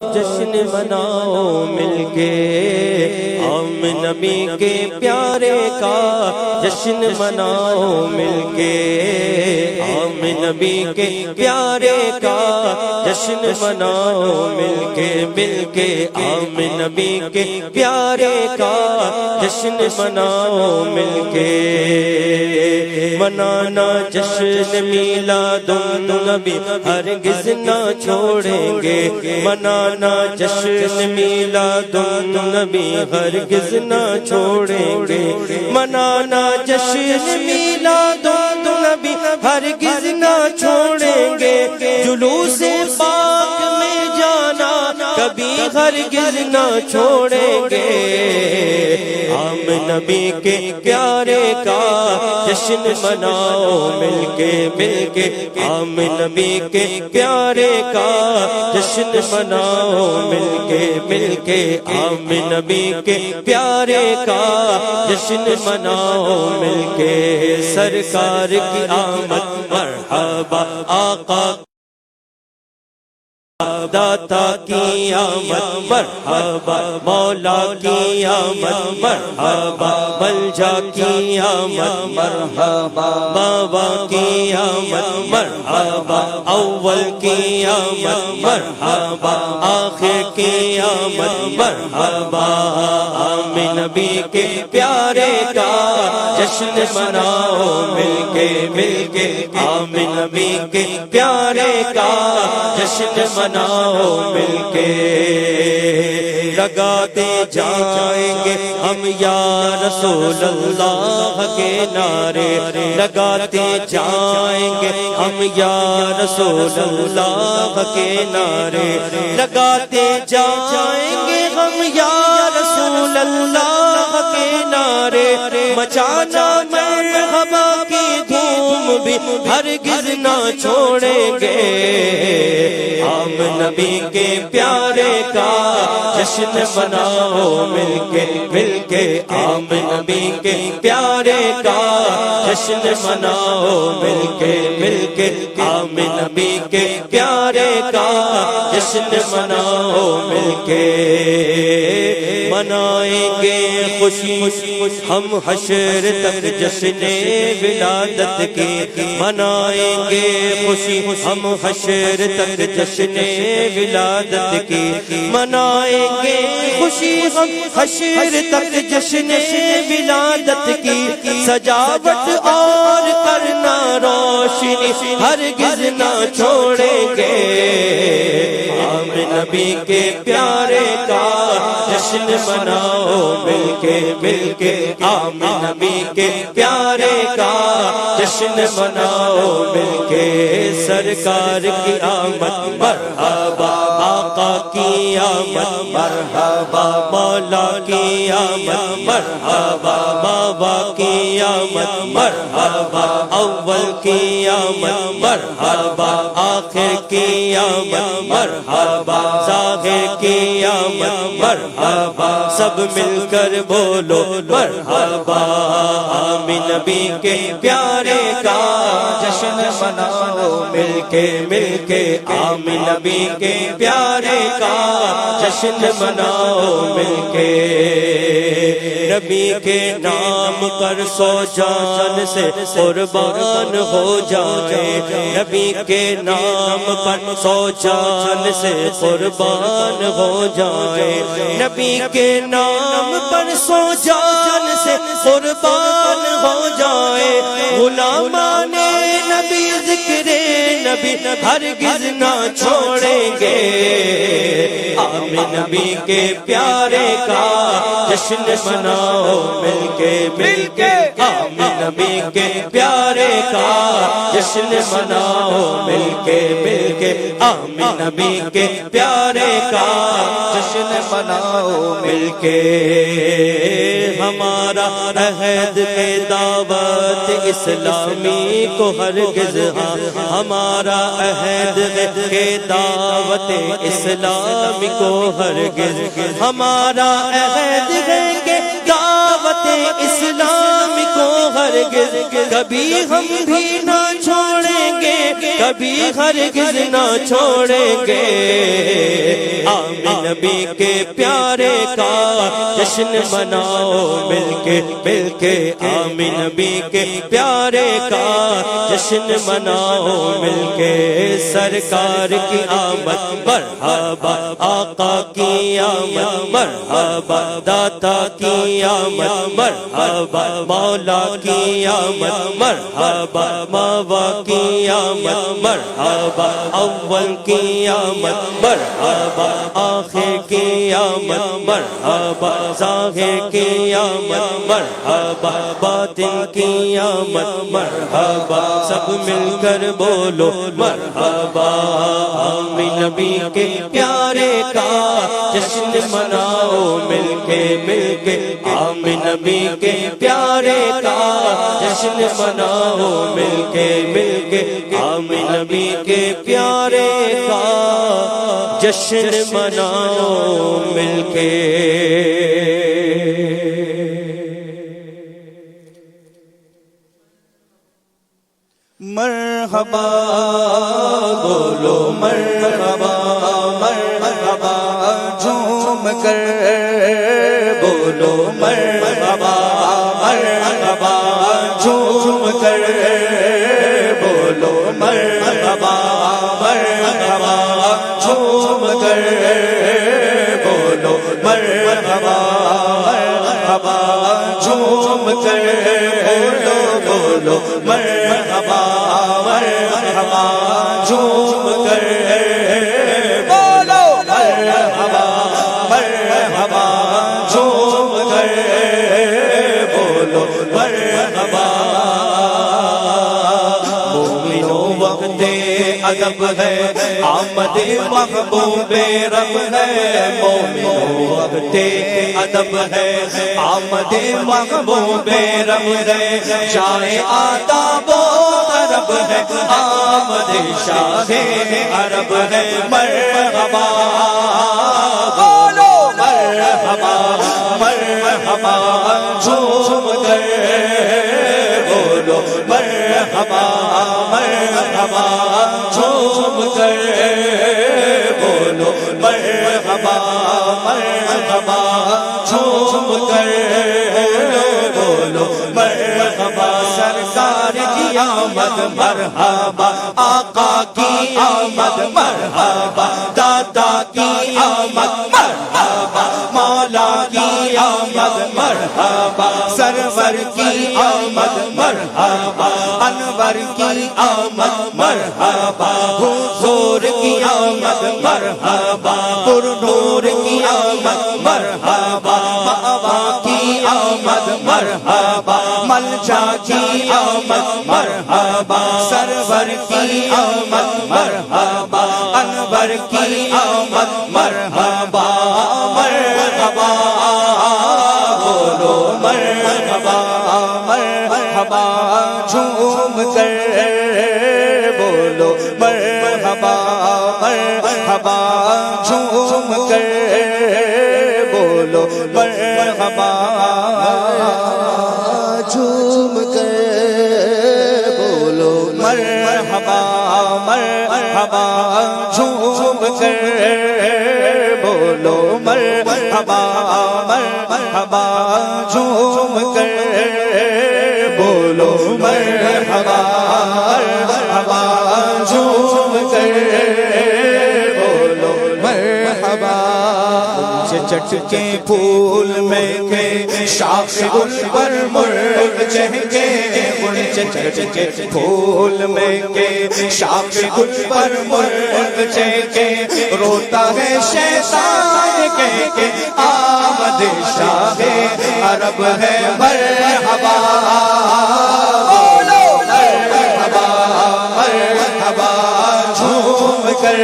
جشن مناؤ مل کے، ہم نبی کے پیارے کا جشن مناؤ مل کے، ہم نبی کے پیارے کا جشن مناؤ مل کے، ہم نبی کے پیارے کا جشن مناؤ مل کے۔ منانا جشن میلاد النبی ہرگز نہ چھوڑیں گے، منانا جشن میلاد النبی ہرگز نہ چھوڑیں گے، منانا جشن میلاد النبی ہرگز نہ چھوڑیں گے، جلوس پاک میں جانا کبھی ہرگز نہ چھوڑیں گے، ہم نبی کے پیارے کا جشن مناؤ مل کے، ہم نبی کے پیارے کا جشن مناؤ مل کے، ہم نبی کے پیارے کا جشن مناؤ مل کے۔ سرکار کی آمد مرحبا، آقا داتا کی آمد مرحبا، مولا کی آمد مرحبا، ملجا کی آمد مرحبا، بابا کی آمد مرحبا، اول کی آمد مرحبا، آخر کی آمد مرحبا، ہم نبی کے پیارے کا جشن مناؤ مل کے، ہم نبی کے پیارے کا جشن مناؤ مل کے۔ لگاتے جائیں گے ہم یا رسول اللہ کے نعرے، لگاتے جائیں گے ہم یا رسول اللہ کے نعرے، لگاتے جائیں گے ہم یا رسول اللہ کے نعرے، مچانا مرحبا کی دھوم بھی ہرگز نہ چھوڑیں گے، ہم نبی کے پیارے کا جشن مناؤ مل کے، ہم نبی کے پیارے کا جشن مناؤ مل کے، ہم نبی کے پیارے کا جشن مناؤ مل کے۔ منائیں گے خوشی ہم حشر تک جشن ولادت کی، منائیں گے خوشی ہم حشر تک جشن ولادت کی، منائیں گے خوشی ہم حشر تک جشن ولادت کی، سجاوٹ اور کرنا روشنی ہرگز نہ چھوڑیں گے، ہم نبی کے پیارے کا جشن مناؤ مل کے، ہم نبی کے پیارے کا جشن مناؤ مل کے۔ سرکار کی آمد مرحبا، آقا کی آمد مرحبا، مولا کی آمد مرحبا، بابا کی آمد مرحبا، اول کی آمد مرحبا، آخر کی آمد مرحبا، ظاہر کی آمد مرحبا، سب مل کر بولو مرحبا، ہم نبی کے پیارے کا جشن مناؤ مل کے، ہم نبی کے پیارے کا جشن مناؤ مل کے۔ نبی کے نام پر 100 جان سے قربان ہو جائیں، نبی کے نام پر 100 جان سے قربان ہو جائیں، نبی کے نام پر 100 جان سے قربان ہو جائیں، غلامان نبی ذکر نبی ہرگز نہ چھوڑیں گے، ہم نبی کے پیارے کا جشن مناؤ مل کے، ہم نبی کے پیارے کا جشن مناؤ مل کے، ہم نبی کے پیارے کا جشن مناؤ مل کے۔ ہمارا عہد ہے دعوت اسلامی کو ہرگز، ہمارا عہد ہے دعوت اسلامی کو ہرگز، ہمارا عہد ہے کہ دعوت اسلامی کو ہرگز ہرگز کبھی ہم بھی نہ چھوڑیں گے کبھی ہرگز نہ چھوڑیں گے آمین نبی کے پیارے کا جشن مناؤ مل کے آمین نبی کے پیارے کا جشن مناؤ مل کے سرکار کی آمد مرحبا آقا کی آمد مرحبا داتا کی آمد مرحبا مولا کی آمد مرحبا ماوا کی آمد مرحبا اول کی آمد مرحبا آخر کی آمد مرحبا ظاہر کی آمد مرحبا باطن کی آمد مرحبا سب مل کر بولو مرحبا آمین نبی کے پیارے کا جشن مناؤ مل کے آمین نبی کے پیارے کا جشن مناؤ مل کے آمین نبی کے پیارے کا جشن مناؤ مل کے مرحبا بولو مرحبا مرحبا جھوم کر بولو مرحبا مرحبا جھوم کر بولو مرحبا مرحبا جھوم کر بولو مرحبا مرحبا جھوم کر بولو مرحبا مرحبا جھوم کر بولو مرحبا مرحبا جھوم کر بولو مرحبا مومنو وقت ادب ہے آمد محبوب رب ہے مومنو وقت ادب ہے آمد محبوب رب ہے شاہ آداب و عرب ہے آمد شاہ عرب ہے مرحبا بولو مرحبا مرحبا جھوم کر بولو مرحبا مرحبا جھوم کر بولو مرحبا مرحبا جھوم کر بولو مرحبا سرکار کی آمد مرحبا آقا کی آمد مرحبا دادا کی آمد مرحبا مولا کی آمد مرحبا سرور کی آمد مرحبا انور کی آمد مرحبا حضور کی آمد مرحبا پر نور کی آمد مرحبا مأوا کی آمد مرحبا ملجا کی آمد مرحبا سرور کی آمد مرحبا انور کی آمد مرحبا مرحبا بولو مرحبا مرحبا جھوم کر بولو مرحبا مرحبا جھوم کر بولو مرحبا جھوم کر بولو مرحبا مرحبا جھوم کر بولو مرحبا مرحبا جھوم کر بولو مرحبا مرحبا جھوم کر بولو مرحبا چٹ کے پھول میں کے شاخ گل پر مرغ چہکے چٹ کے پھول میں کے شاخ گل پر مرغ چہکے روتا ہے شیطان کہہ کے آمد شاہ عرب ہے مرحبا بولو مرحبا مرحبا جھوم کر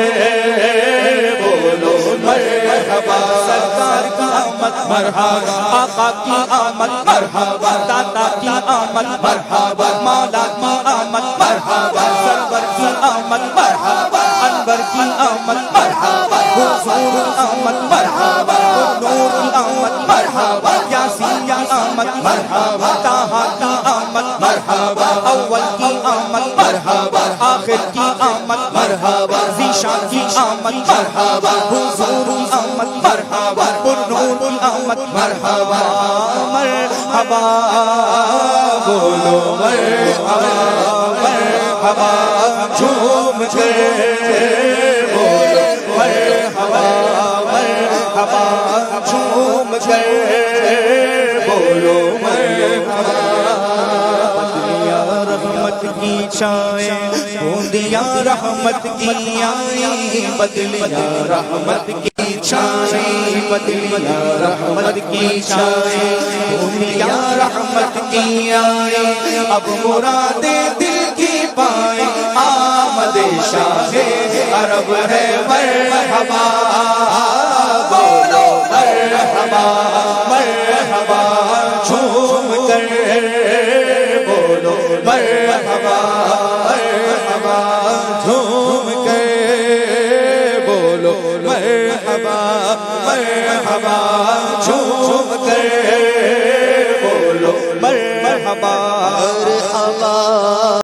بولو مرحبا سرکار کی آمد مرحبا آقا کی آمد مرحبا دادا کی آمد مرحبا مولا کی آمد مرحبا سرور کی آمد مرحبا انور کی آمد مرحبا حضور کی آمد مرحبا نور کی آمد مرحبا یاسین کی آمد مرحبا طٰہٰ کی آمد آخر کی آمد مرحبا ذیشان کی آمد مرحبا حضور کی آمد مرحبا پرنور کی آمد مرحبا مرحبا بولو مرحبا مرحبا جھوم کر بولو مرحبا مرحبا جھوم کر بولو مرحبا رحمت کی چھائے بوندیاں رحمت کی آئی بدلیاں رحمت کی چھائے بدلیاں رحمت کی چھائے بوندیاں رحمت کی آئی اب مرادیں دل کی پائیں آمد شاہ عرب ہے مرحبا بولو مرحبا مرحبا جھوم کر بولو مرحبا مرحبا جھوم کر بولو مرحبا مرحبا جھوم کر بولو مرحبا مرحبا